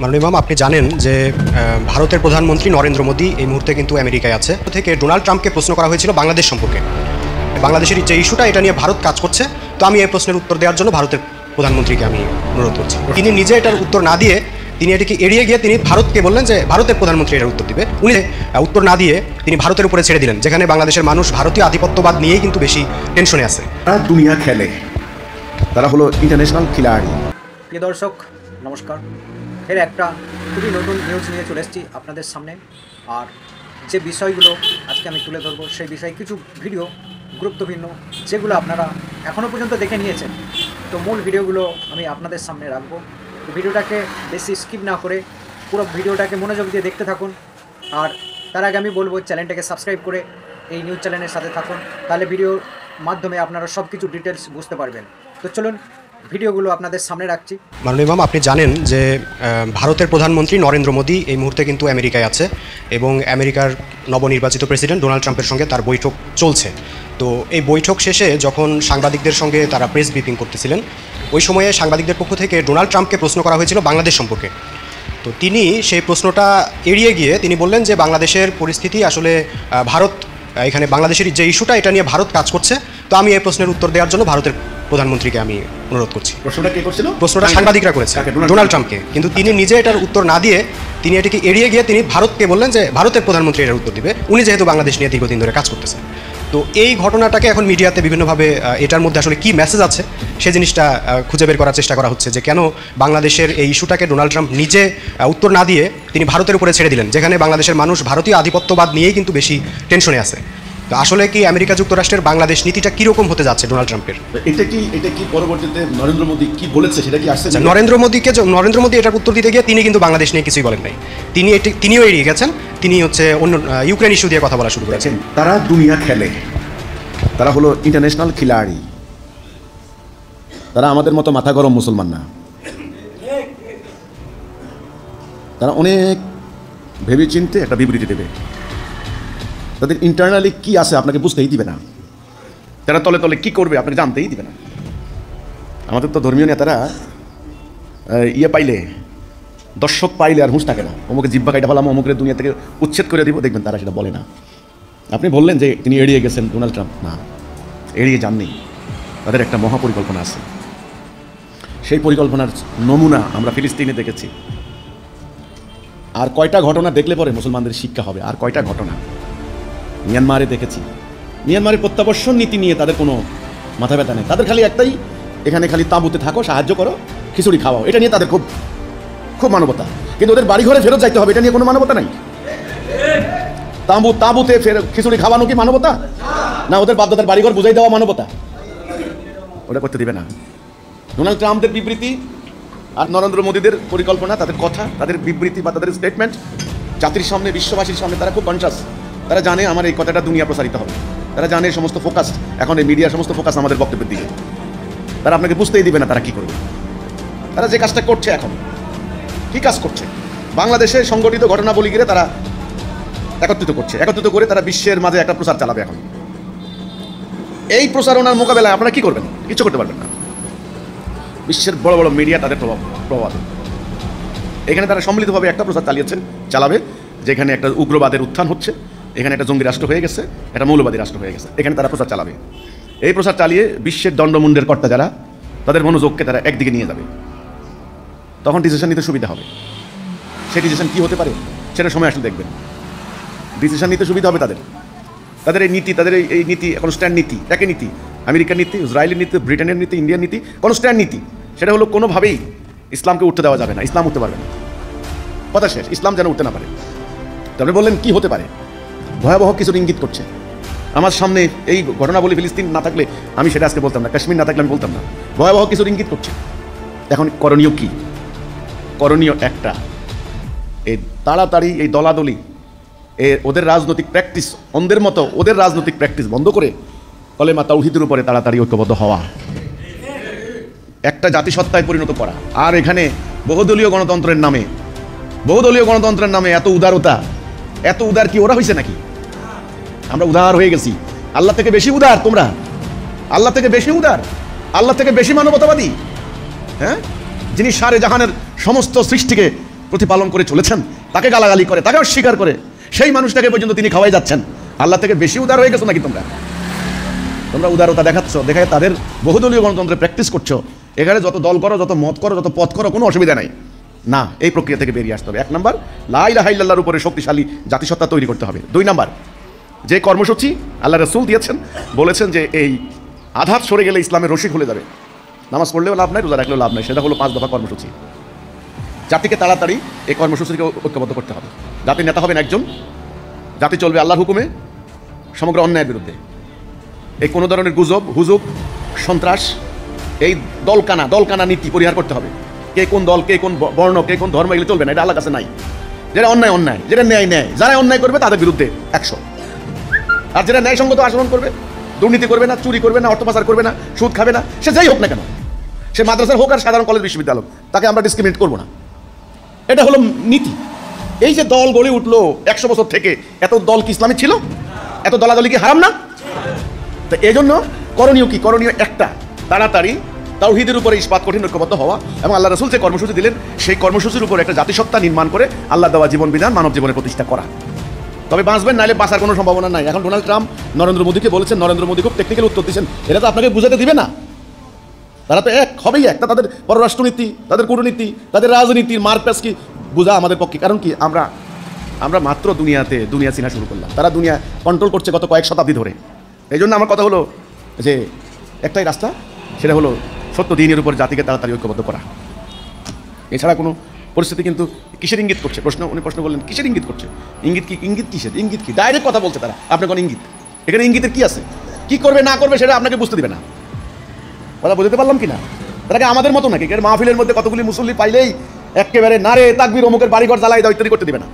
মাননীয় ইমাম, আপনি জানেন যে ভারতের প্রধানমন্ত্রী নরেন্দ্র মোদী এই মুহূর্তে কিন্তু আমেরিকায় আছে। থেকে ডোনাল্ড ট্রাম্পকে প্রশ্ন করা হয়েছিল বাংলাদেশ সম্পর্কে, বাংলাদেশের যে ইস্যুটা এটা নিয়ে ভারত কাজ করছে। তো আমি এই প্রশ্নের উত্তর দেওয়ার জন্য ভারতের প্রধানমন্ত্রীকে আমি অনুরোধ করছি। তিনি নিজে এটার উত্তর না দিয়ে তিনি এটিকে এড়িয়ে গিয়ে তিনি ভারতকে বললেন যে ভারতের প্রধানমন্ত্রী এটার উত্তর দিবে। উনি উত্তর না দিয়ে তিনি ভারতের উপরে ছেড়ে দিলেন, যেখানে বাংলাদেশের মানুষ ভারতীয় আধিপত্যবাদ নিয়েই কিন্তু বেশি টেনশনে আছে। তারা দুনিয়া খেলে, তারা হলো ইন্টারন্যাশনাল খিলাড়ি। প্রিয় দর্শক নমস্কার, ফের একটা খুবই নতুন নিউজ নিয়ে চলে এসেছি আপনাদের সামনে। আর যে বিষয়গুলো আজকে আমি তুলে ধরবো সেই বিষয়ে কিছু ভিডিও গুরুত্বপূর্ণ যেগুলো আপনারা এখনও পর্যন্ত দেখে নিয়েছেন। তো মূল ভিডিওগুলো আমি আপনাদের সামনে রাখবো। তো ভিডিওটাকে বেশি স্কিপ না করে পুরো ভিডিওটাকে মনোযোগ দিয়ে দেখতে থাকুন। আর তার আগে আমি বলবো চ্যানেলটাকে সাবস্ক্রাইব করে এই নিউজ চ্যানেলের সাথে থাকুন, তাহলে ভিডিওর মাধ্যমে আপনারা সব কিছু ডিটেলস বুঝতে পারবেন। তো চলুন ভিডিওগুলো আপনাদের সামনে রাখছি। মাননীয় ইমাম, আপনি জানেন যে ভারতের প্রধানমন্ত্রী নরেন্দ্র মোদী এই মুহূর্তে কিন্তু আমেরিকায় আছে এবং আমেরিকার নবনির্বাচিত প্রেসিডেন্ট ডোনাল্ড ট্রাম্পের সঙ্গে তার বৈঠক চলছে। তো এই বৈঠক শেষে যখন সাংবাদিকদের সঙ্গে তারা প্রেস ব্রিফিং করতেছিলেন, ওই সময়ে সাংবাদিকদের পক্ষ থেকে ডোনাল্ড ট্রাম্পকে প্রশ্ন করা হয়েছিল বাংলাদেশ সম্পর্কে। তো তিনি সেই প্রশ্নটা এড়িয়ে গিয়ে তিনি বললেন যে বাংলাদেশের পরিস্থিতি আসলে ভারত এখানে বাংলাদেশের যে ইস্যুটা এটা নিয়ে ভারত কাজ করছে। তো আমি এই প্রশ্নের উত্তর দেওয়ার জন্য ভারতের প্রধানমন্ত্রীকে আমি অনুরোধ করছি। প্রশ্নটা কে করছিল? প্রশ্নটা সাংবাদিকরা করেছে ডোনাল্ড ট্রাম্পকে, কিন্তু তিনি নিজে এটার উত্তর না দিয়ে তিনি এটিকে এড়িয়ে গিয়ে তিনি ভারতকে বললেন যে ভারতের প্রধানমন্ত্রী এটার উত্তর দিবে, উনি যেহেতু বাংলাদেশ নিয়ে দীর্ঘদিন ধরে কাজ করতেছেন। তো এই ঘটনাটাকে এখন মিডিয়াতে বিভিন্নভাবে এটার মধ্যে আসলে কী মেসেজ আছে সেই জিনিসটা খুঁজে বের করার চেষ্টা করা হচ্ছে, যে কেন বাংলাদেশের এই ইস্যুটাকে ডোনাল্ড ট্রাম্প নিজে উত্তর না দিয়ে তিনি ভারতের উপরে ছেড়ে দিলেন, যেখানে বাংলাদেশের মানুষ ভারতীয় আধিপত্যবাদ নিয়েই কিন্তু বেশি টেনশনে আছে। তো আসলে কি আমেরিকা যুক্তরাষ্ট্রের বাংলাদেশ নীতিটা কীরকম হতে যাচ্ছে ডোনাল্ড ট্রাম্পের? এটা কি পরবর্তীতে নরেন্দ্র মোদী কি বলেছে সেটা কি আসছে? নরেন্দ্র মোদী এটার উত্তর দিতে গিয়ে তিনি কিন্তু বাংলাদেশ নিয়ে কিছুই বলেন নাই। তিনিও এড়িয়ে গেছেন। তিনি হচ্ছে অন্য ইউক্রেন ইস্যু দিয়ে কথা বলা শুরু করেছেন। তারা দুনিয়া খেলে, তারা হলো ইন্টারন্যাশনাল খিলাড়ি। তারা আমাদের মতো মাথা গরম মুসলমান না। তারা অনেক ভেবে চিনতে একটা বিবৃতি দেবে। তাদের ইন্টারনালি কি আছে আপনাকে বুঝতেই দিবে না। তারা তলে তলে কি করবে আপনাকে জানতেই দিবে না। আমাদের তো ধর্মীয় নেতারা পাইলে, দর্শক পাইলে আর হুঁশ থাকে না। অমুকে জিব্বা কাইটা ফেলাম, অমুকের দুনিয়া থেকে উচ্ছেদ করে দিব, দেখবেন তারা সেটা বলে না। আপনি বললেন যে তিনি এড়িয়ে গেছেন ডোনাল্ড ট্রাম্প, না, এড়িয়ে যাননি। তাদের একটা মহাপরিকল্পনা আছে। সেই পরিকল্পনার নমুনা আমরা ফিলিস্তিনে দেখেছি। আর কয়টা ঘটনা দেখলে পরে মুসলমানদের শিক্ষা হবে। আর কয়টা ঘটনা মিয়ানমারে দেখেছি। মিয়ানমারের প্রত্যাবর্ষণ নীতি নিয়ে তাদের কোনো মাথা ব্যথা নেই। তাদের খালি একটাই, এখানে খালি তাঁবুতে থাকো, সাহায্য করো, খিচুড়ি খাওয়াও, এটা নিয়ে তাদের খুব খুব মানবতা। কিন্তু ওদের বাড়িঘরে ফেরত যাইতে হবে, এটা নিয়ে কোনো মানবতা নাই। তাঁবুতে খিচুড়ি খাওয়ানো কি মানবতা? না ওদের বাধ্যতার বাড়িঘর বুঝাই দেওয়া মানবতা? ওটা করতে দিবে না। ডোনাল্ড ট্রাম্পদের বিবৃতি আর নরেন্দ্র মোদীদের পরিকল্পনা, তাদের কথা, তাদের বিবৃতি বা তাদের স্টেটমেন্ট জাতির সামনে, বিশ্ববাসীর সামনে তারা খুব কনসাস। তারা জানে আমার এই কথাটা দুনিয়া প্রসারিত হবে। তারা জানে সমস্ত ফোকাস, এখন এই মিডিয়ার সমস্ত ফোকাস আমাদের বক্তব্যের দিকে। তারা আপনাকে বুঝতেই দিবে না তারা কি করবে। তারা যে কাজটা করছে এখন, কি কাজ করছে? বাংলাদেশে সংগঠিত ঘটনাবলী ঘিরে তারা একত্রিত করে তারা বিশ্বের মাঝে একটা প্রচার চালাবে। এখন এই প্রচারণার মোকাবেলায় আপনারা কি করবেন? কিছু করতে পারবেন না। বিশ্বের বড় বড় মিডিয়া তাদের প্রভাব এখানে তারা সম্মিলিতভাবে একটা প্রচার চালাবে, যেখানে একটা উগ্রবাদের উত্থান হচ্ছে, এখানে একটা জঙ্গি রাষ্ট্র হয়ে গেছে, একটা মৌলবাদী রাষ্ট্র হয়ে গেছে। এখানে তারা প্রচার চালাবে। এই প্রচার চালিয়ে বিশ্বের দণ্ডমুণ্ডের কর্তা যারা, তাদের মনোযোগকে তারা একদিকে নিয়ে যাবে। তখন ডিসিশন নিতে সুবিধা হবে। সেই ডিসিশন কী হতে পারে সেটা সময় আসলে দেখবেন। ডিসিশন নিতে সুবিধা হবে তাদের এই নীতি, তাদের এই নীতি এখন স্ট্যান্ড নীতি, একই নীতি, আমেরিকার নীতি, ইসরায়েলের নীতি, ব্রিটেনের নীতি, ইন্ডিয়ার নীতি, কোনো স্ট্যান্ড নীতি। সেটা হলো কোনোভাবেই ইসলামকে উঠতে দেওয়া যাবে না, ইসলাম উঠতে পারবে না, কথা শেষ। ইসলাম যেন উঠতে না পারে। তারপরে বললেন কি হতে পারে? ভয়াবহ কিছু ইঙ্গিত করছে আমার সামনে। এই ঘটনা বলি ফিলিস্তিন না থাকলে আমি সেটা আজকে বলতাম না, কাশ্মীর না থাকলে আমি বলতাম না। ভয়াবহ কিছু ইঙ্গিত করছে। এখন করণীয় কি? করণীয় একটা, এই তাড়াতাড়ি এই দলাদলি, ওদের রাজনৈতিক প্র্যাকটিস, অন্ধের মতো ওদের রাজনৈতিক প্র্যাকটিস বন্ধ করে কলেমা তাওহীদের উপরে তাড়াতাড়ি ঐক্যবদ্ধ হওয়া, একটা জাতিসত্তায় পরিণত করা। আর এখানে বহুদলীয় গণতন্ত্রের নামে এত উদারতা, এত উদার কি ওরা হয়েছে নাকি? আমরা উদার হয়ে গেছি। আল্লাহ থেকে বেশি উদার তোমরা, আল্লাহ থেকে বেশি উদার, আল্লাহ থেকে বেশি মানবতাবাদী। হ্যাঁ, যিনি সারে জাহানের সমস্ত সৃষ্টিকে প্রতিপালন করে চলেছেন, তাকে গালাগালি করে, তাকে অস্বীকার করে, সেই মানুষটাকে পর্যন্ত তিনি খাওয়াই যাচ্ছেন। আল্লাহ থেকে বেশি উদার হয়ে গেছো নাকি তোমরা? তোমরা উদারতা দেখাচ্ছ, দেখায় তাদের বহুদলীয় গণতন্ত্রে প্র্যাকটিস করছো। এখানে যত দল করো, যত মত করো, যত পথ করো, কোনো অসুবিধা নাই। না, এই প্রক্রিয়া থেকে বেরিয়ে আসতে হবে। 1 নম্বর, লা ইলাহা ইল্লাল্লাহর উপরে শক্তিশালী জাতিসত্তা তৈরি করতে হবে। 2 নম্বর, যে কর্মসূচি আল্লাহ রাসূল দিয়েছেন, বলেছেন যে এই আধাত সরে গেলে ইসলামের রশি খুলে যাবে, নামাজ পড়লেও লাভ নাই, রোজা রাখলেও লাভ নাই, সেটা হলো 5 দফা কর্মসূচি। জাতিকে তাড়াতাড়ি এই কর্মসূচিকে ঐক্যবদ্ধ করতে হবে। জাতির নেতা হবেন একজন, জাতি চলবে আল্লাহর হুকুমে, সমগ্র অন্যায়ের বিরুদ্ধে। এই কোনো ধরনের গুজব, হুজুগ, সন্ত্রাস, এই দলকানা নীতি পরিহার করতে হবে। কে কোন দল, কে কোন বর্ণ, কে কোন ধর্ম, এগুলো চলবে না, এটা আল্লাহর কাছে নাই। যেটা অন্যায়, যেটা ন্যায়, যারা অন্যায় করবে তাদের বিরুদ্ধে 100, আর যেটা ন্যায়সঙ্গত আচরণ করবে, দুর্নীতি করবে না, চুরি করবে না, অর্থ পাচার করবে না, সুদ খাবে না, সে যাই হোক না কেন, সে মাদ্রাসার হোক আর সাধারণ কলেজ বিশ্ববিদ্যালয়, তাকে আমরা ডিসক্রিমিনেট করবো না। এটা হলো নীতি। এই যে দল গড়ে উঠলো 100 বছর থেকে, এত দল কি ইসলামিক ছিল? এত দলাদলি কি হারাম না? তো এই জন্য করণীয় কি? করণীয় একটা, তাড়াতাড়ি তাওহীদের উপরে ইস্পাত কঠিন ঐক্যবদ্ধ হওয়া, এবং আল্লাহ রাসূল যে কর্মসূচি দিলেন সেই কর্মসূচির উপর একটা জাতিসত্তা নির্মাণ করে আল্লাহ দেওয়া জীবন বিধান মানব জীবনে প্রতিষ্ঠা করা। তবে বাঁচবেন, নাহলে বাঁচার কোনো সম্ভাবনা নাই। এখন ডোনাল্ড ট্রাম্প নরেন্দ্র মোদীকে বলেছেন, নরেন্দ্র মোদী খুব টেকনিক্যাল উত্তর দিচ্ছেন, এটা তো আপনাকে বুঝাতে দিবে না। তারা তো এক হবেই এক, তাদের পররাষ্ট্রনীতি, তাদের কূটনীতি, তাদের রাজনীতির মার্কপ্যাস কি বোঝা আমাদের পক্ষে। কারণ কি, আমরা মাত্র দুনিয়া চিনা শুরু করলাম, তারা দুনিয়া কন্ট্রোল করছে গত কয়েক শতাব্দী ধরে। এই জন্য আমার কথা হলো যে একটাই রাস্তা, সেটা হলো সত্য দিনের উপর জাতিকে তাড়াতাড়ি ঐক্যবদ্ধ করা। এছাড়া কোনো পরিস্থিতি কিন্তু কিসের ইঙ্গিত করছে? উনি প্রশ্ন করলেন কিসের ইঙ্গিত করছে? ইঙ্গিত কিসের? ইঙ্গিত কি? ডাইরেক্ট কথা বলছে তারা, আপনার কোনো ইঙ্গিত? এখানে ইঙ্গিতের কি আছে? কি করবে না করবে সেটা আপনাকে বুঝতে দিবে না। কথা বুঝতে পারলাম কিনা? তারা আমাদের মতো নাকি মাহফিলের মধ্যে কতগুলি মুসল্লি পাইলেই একেবারে নারে তাকবীর, অমুকের বাড়িঘর জ্বালাই দাও ইত্যাদি করতে দিবে না।